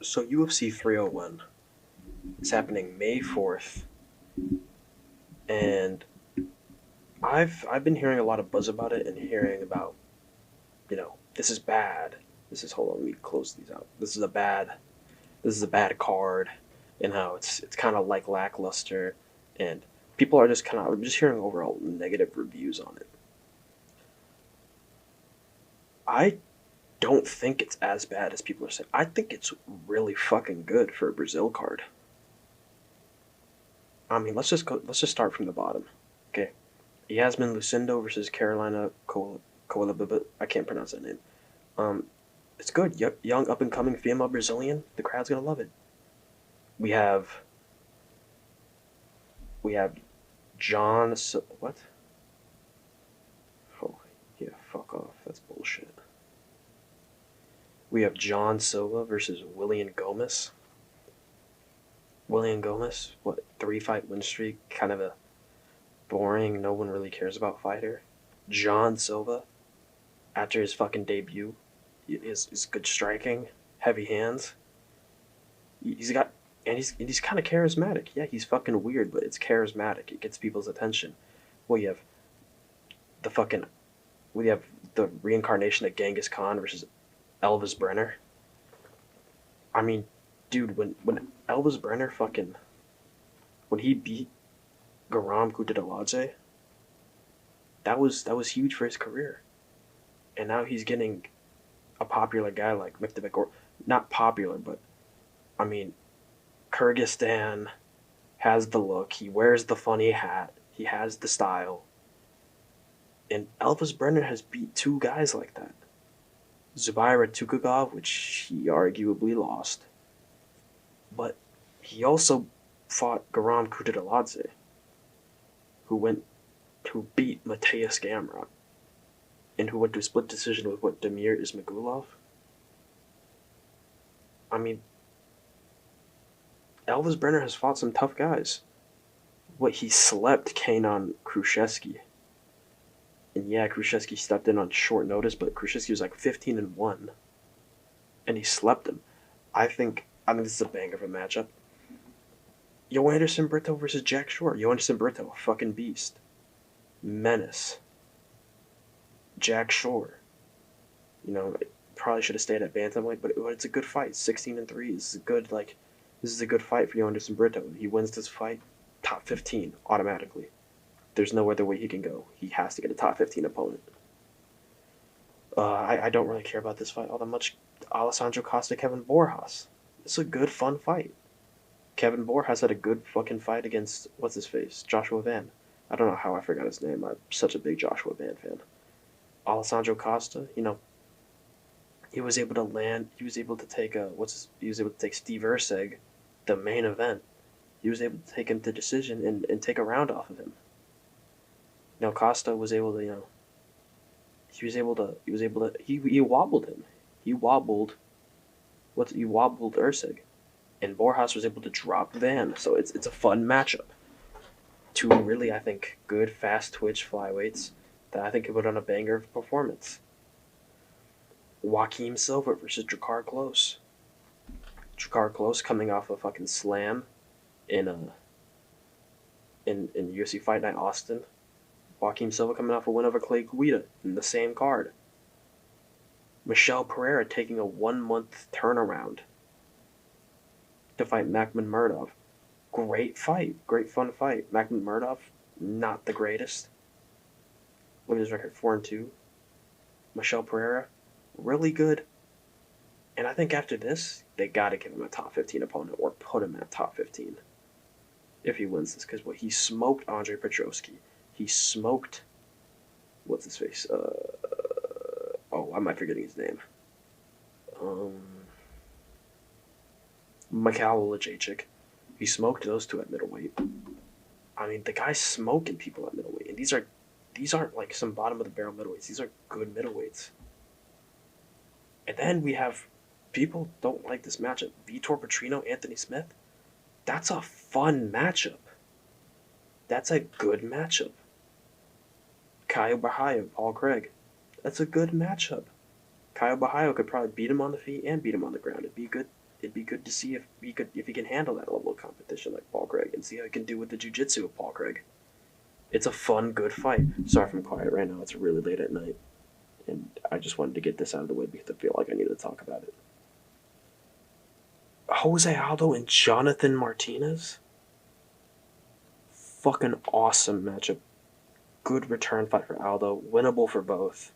So UFC 301 is happening May 4th, and I've been hearing a lot of buzz about it and hearing about, this is bad. This is hold on, let me close these out. This is a bad card, and how it's kind of like lackluster, and people are just kind of I'm just hearing overall negative reviews on it. I don't think it's as bad as people are saying. I think it's really fucking good for a Brazil card. I mean, let's just start from the bottom. Okay. Yasmin Lucindo versus Carolina Cola. I can't pronounce that name. Um, it's good. Young up and coming female Brazilian. The crowd's gonna love it. We have we have John. What? Oh, yeah. Fuck off. That's bullshit. We have John Silva versus William Gomez. William Gomez, what, 3 fight win streak? Kind of a boring, no one really cares about fighter. John Silva, after his fucking debut, his good striking, heavy hands. He's got, and he's kind of charismatic. Yeah, he's fucking weird, but it's charismatic. It gets people's attention. Well, you have the fucking, we have the reincarnation of Genghis Khan versus Elvis Brenner. I mean, dude, when Elvis Brenner fucking when he beat Garam Kutadalaje, that was huge for his career. And now he's getting a popular guy like Miktabek, or not popular, but I mean, Kyrgyzstan has the look. He wears the funny hat. He has the style. And Elvis Brenner has beat two guys like that. Zubaira Tukagov, which he arguably lost, but he also fought Garam Kutadalaze, who went who beat Mateus Gamrot, and who went to a split decision with what Damir Ismagulov. I mean, Elvis Brenner has fought some tough guys. What, he slept Kanon Khrushchevsky, and yeah, Khrushchevsky stepped in on short notice, but Khrushchevsky was like 15-1, and he slept him. I think this is a banger of a matchup. Yo Anderson Brito versus Jack Shore. Yo Anderson Brito, fucking beast, menace. Jack Shore, probably should have stayed at bantamweight, but it's a good fight. 16-3. This is a good fight for Yo Anderson Brito. He wins this fight, top 15 automatically. There's no other way he can go. He has to get a top 15 opponent. I don't really care about this fight all that much. Alessandro Costa, Kevin Borjas. It's a good, fun fight. Kevin Borjas had a good fucking fight against, what's his face? Joshua Van. I don't know how I forgot his name. I'm such a big Joshua Van fan. Alessandro Costa, he was able to land. He was able to take he was able to take Steve Urseg, the main event. He was able to take him to decision and take a round off of him. Costa was able to, he wobbled him. He wobbled, he wobbled Ursig. And Borjas was able to drop Van. So it's a fun matchup. Two really, I think, good, fast twitch flyweights that I think could put on a banger of performance. Joaquim Silva versus Drakkar Klose. Drakkar Klose coming off a fucking slam in UFC Fight Night Austin. Joaquim Silva coming off a win over Clay Guida in the same card. Michel Pereira taking a 1 month turnaround to fight Makhmud Murdov. Great fight. Great fun fight. Makhmud Murdov, not the greatest. Look at his record, 4-2. Michel Pereira, really good. And I think after this, they gotta give him a top 15 opponent or put him at top 15 if he wins this. Because he smoked Andre Petrovsky. He smoked, what's his face? Oh, am I forgetting his name? Mikhail Lajicic. He smoked those two at middleweight. I mean, the guy's smoking people at middleweight, and these aren't like some bottom of the barrel middleweights. These are good middleweights. And then we have people don't like this matchup. Vitor Petrino, Anthony Smith. That's a fun matchup. That's a good matchup. Caio Barraio, Paul Craig. That's a good matchup. Caio Barraio could probably beat him on the feet and beat him on the ground. It'd be good. it'd be good to see if he can handle that level of competition like Paul Craig, and see how he can do with the jiu-jitsu of Paul Craig. It's a fun, good fight. Sorry if I'm quiet right now. It's really late at night, and I just wanted to get this out of the way because I feel like I need to talk about it. Jose Aldo and Jonathan Martinez? Fucking awesome matchup. Good return fight for Aldo. Winnable for both.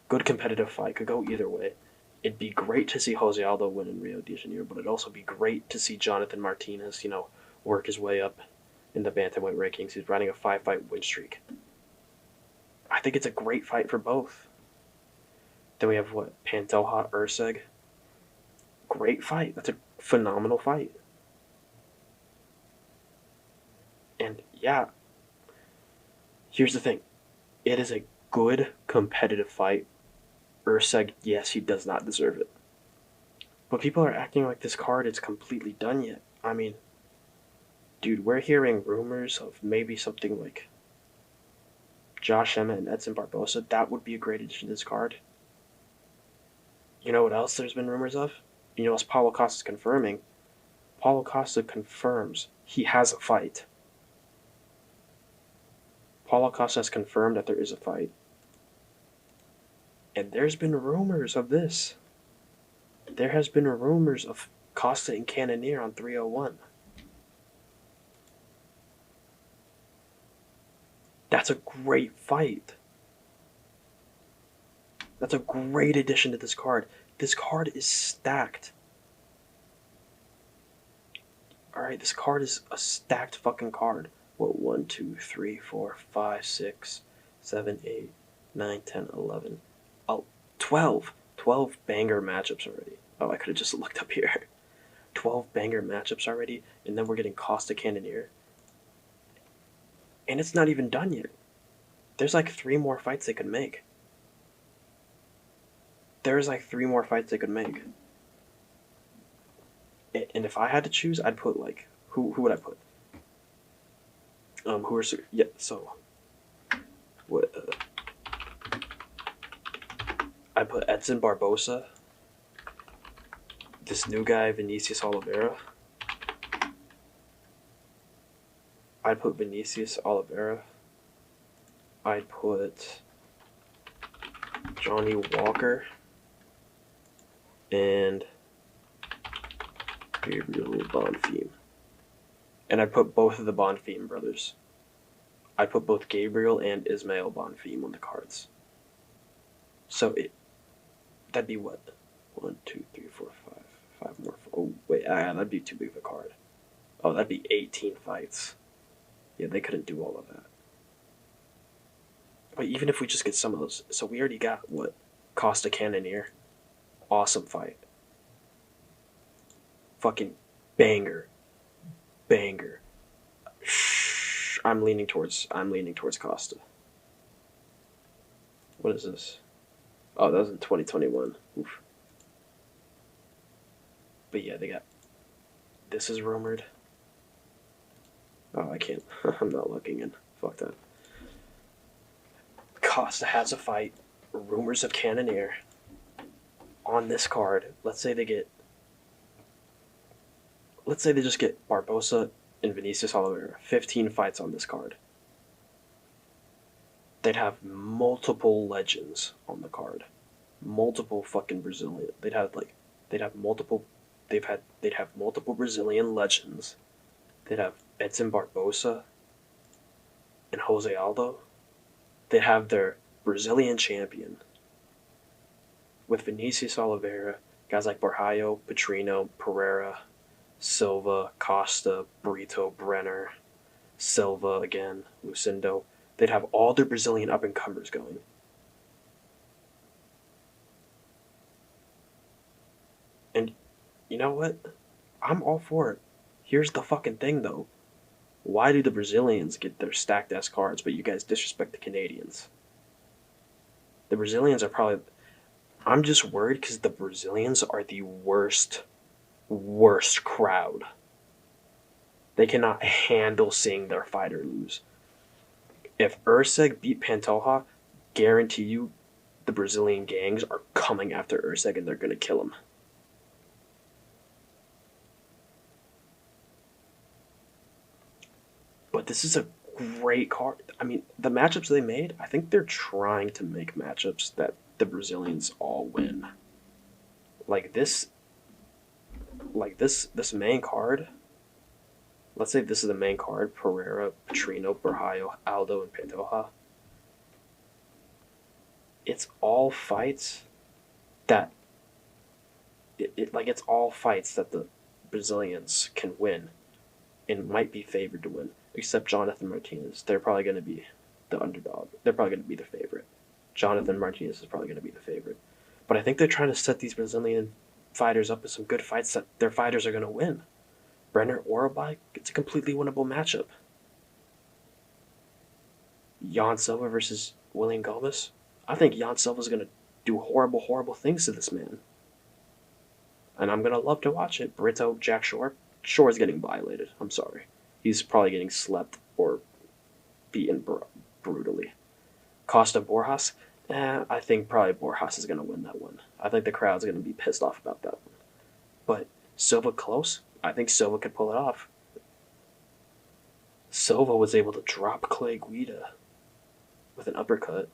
Good competitive fight. Could go either way. It'd be great to see Jose Aldo win in Rio de Janeiro, but it'd also be great to see Jonathan Martinez, work his way up in the bantamweight rankings. He's riding a 5-fight win streak. I think it's a great fight for both. Then we have Pantoja Urseg. Great fight. That's a phenomenal fight. And yeah, here's the thing. It is a good competitive fight. Urseg, yes, he does not deserve it. But people are acting like this card is completely done yet. I mean, dude, we're hearing rumors of maybe something like Josh Emmett and Edson Barbosa. That would be a great addition to this card. You know what else there's been rumors of? You know what Paulo Costa's confirming? Paulo Costa confirms he has a fight. Paulo Costa has confirmed that there is a fight. And there's been rumors of this. There has been rumors of Costa and Cannonier on 301. That's a great fight. That's a great addition to this card. This card is stacked. Alright, this card is a stacked fucking card. 1, 2, 3, 4, 5, 6, 7, 8, 9, 10, 11. 12 banger matchups already. Oh, I could have just looked up here. 12 banger matchups already, and then we're getting Costa Cannonier. And it's not even done yet. There's like 3 more fights they could make. There's like 3 more fights they could make. And if I had to choose, I'd put like, who would I put? What, I put Edson Barbosa, this new guy, Vinicius Oliveira. I'd put Vinicius Oliveira. I'd put Johnny Walker and Gabriel Bonfim. And I'd put both of the Bonfim brothers. I'd put both Gabriel and Ismael Bonfim on the cards. So that'd be what? 1, 2, 3, 4, 5 more. Oh, wait, that'd be too big of a card. Oh, that'd be 18 fights. Yeah, they couldn't do all of that. But even if we just get some of those, so we already got Costa Cannonier. Awesome fight. Fucking banger. I'm leaning towards Costa. What is this? Oh, that was in 2021. Oof. But yeah, they got. This is rumored. Oh, I can't. I'm not looking in. Fuck that. Costa has a fight. Rumors of Cannonier. On this card, let's say they just get Barbosa and Vinicius Oliveira. 15 fights on this card. They'd have multiple legends on the card. Multiple fucking Brazilian. They'd have multiple Brazilian legends. They'd have Edson Barbosa and Jose Aldo. They'd have their Brazilian champion with Vinicius Oliveira, guys like Barraio, Petrino, Pereira, Silva, Costa, Brito, Brenner, Silva again, Lucindo. They'd have all their Brazilian up-and-comers going. And you know what? I'm all for it. Here's the fucking thing, though. Why do the Brazilians get their stacked-ass cards, but you guys disrespect the Canadians? The Brazilians are probably... I'm just worried because the Brazilians are the worst crowd. They cannot handle seeing their fighter lose. If Urseg beat Pantoja, guarantee you the Brazilian gangs are coming after Urseg and they're going to kill him. But this is a great card. I mean, the matchups they made, I think they're trying to make matchups that the Brazilians all win. Like this main card. Let's say this is the main card: Pereira, Petrino, Berraio, Aldo, and Pantoja. It's all fights that it's all fights that the Brazilians can win and might be favored to win, except Jonathan Martinez. They're probably going to be the underdog. They're probably going to be the favorite. Jonathan Martinez is probably going to be the favorite. But I think they're trying to set these Brazilian fighters up with some good fights that their fighters are going to win. Brenner Orobaj, it's a completely winnable matchup. Jan Silva versus William Gomez. I think Jan Silva's going to do horrible, horrible things to this man. And I'm going to love to watch it. Brito, Jack Shore. Shore's getting violated. I'm sorry. He's probably getting slept or beaten brutally. Costa Borjas. I think probably Borjas is going to win that one. I think the crowd's going to be pissed off about that one. But Silva close. I think Silva could pull it off. Silva was able to drop Clay Guida with an uppercut.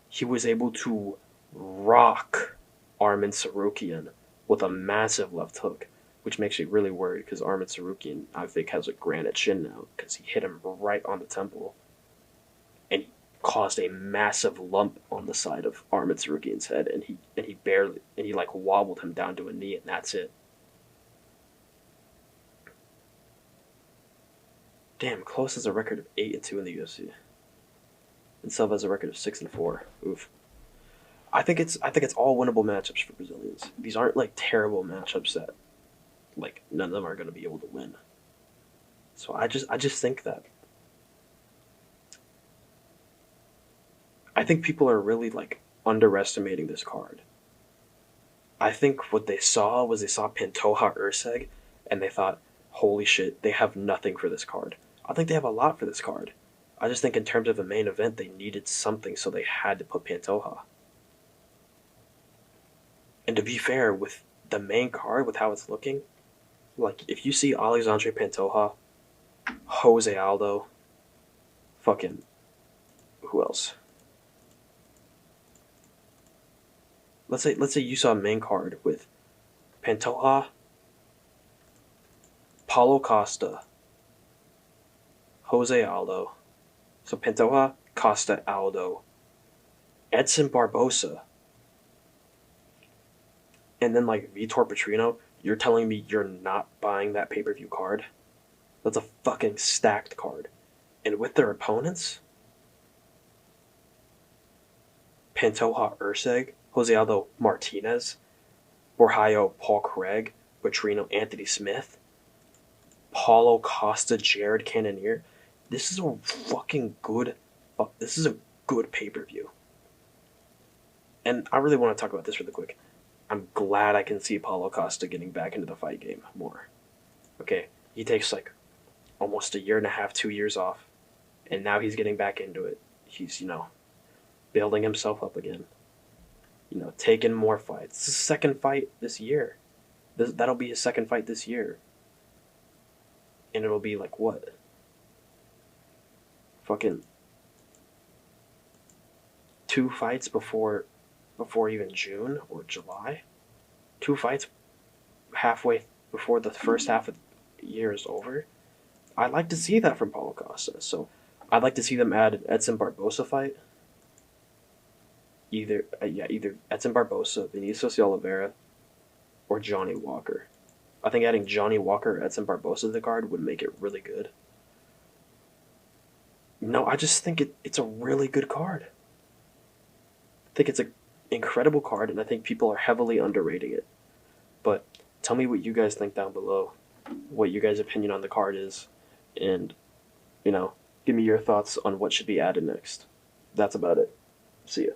He was able to rock Arman Tsarukyan with a massive left hook, which makes me really worried because Arman Tsarukyan, I think, has a granite chin now because he hit him right on the temple and he caused a massive lump on the side of Arman Tsarukyan's head, and he like wobbled him down to a knee, and that's it. Damn, Close has a record of 8-2 in the UFC, and Silva has a record of 6-4. Oof. I think it's all winnable matchups for Brazilians. These aren't like terrible matchups that like none of them are going to be able to win. So I just think that I think people are really like underestimating this card. I think what they saw Pantoja Urseg, and they thought, holy shit, they have nothing for this card. I think they have a lot for this card. I just think in terms of a main event, they needed something, so they had to put Pantoja. And to be fair, with the main card, with how it's looking, like if you see Alexandre Pantoja, Jose Aldo, fucking who else? Let's say you saw a main card with Pantoja, Paulo Costa, Jose Aldo. So Pantoja, Costa, Aldo, Edson Barbosa, and then like Vitor Petrino. You're telling me you're not buying that pay-per-view card? That's a fucking stacked card. And with their opponents, Pantoja Urseg, Jose Aldo Martinez, Borraio Paul Craig, Petrino Anthony Smith, Paulo Costa Jared Cannonier. This is a fucking good. This is a good pay-per-view. And I really want to talk about this really quick. I'm glad I can see Paulo Costa getting back into the fight game more. Okay, he takes like almost a year and a half, 2 years off, and now he's getting back into it. He's, building himself up again. Taking more fights. It's his second fight this year. That'll be his second fight this year. And it'll be like what? Fucking 2 fights before even June or July. 2 fights halfway before the first half of the year is over. I'd like to see that from Paulo Costa. So I'd like to see them add an Edson Barbosa fight. Either Edson Barbosa, Vinicius Oliveira, or Johnny Walker. I think adding Johnny Walker or Edson Barbosa to the card would make it really good. I just think it's a really good card. I think it's an incredible card, and I think people are heavily underrating it. But tell me what you guys think down below, what you guys' opinion on the card is, and, give me your thoughts on what should be added next. That's about it. See ya.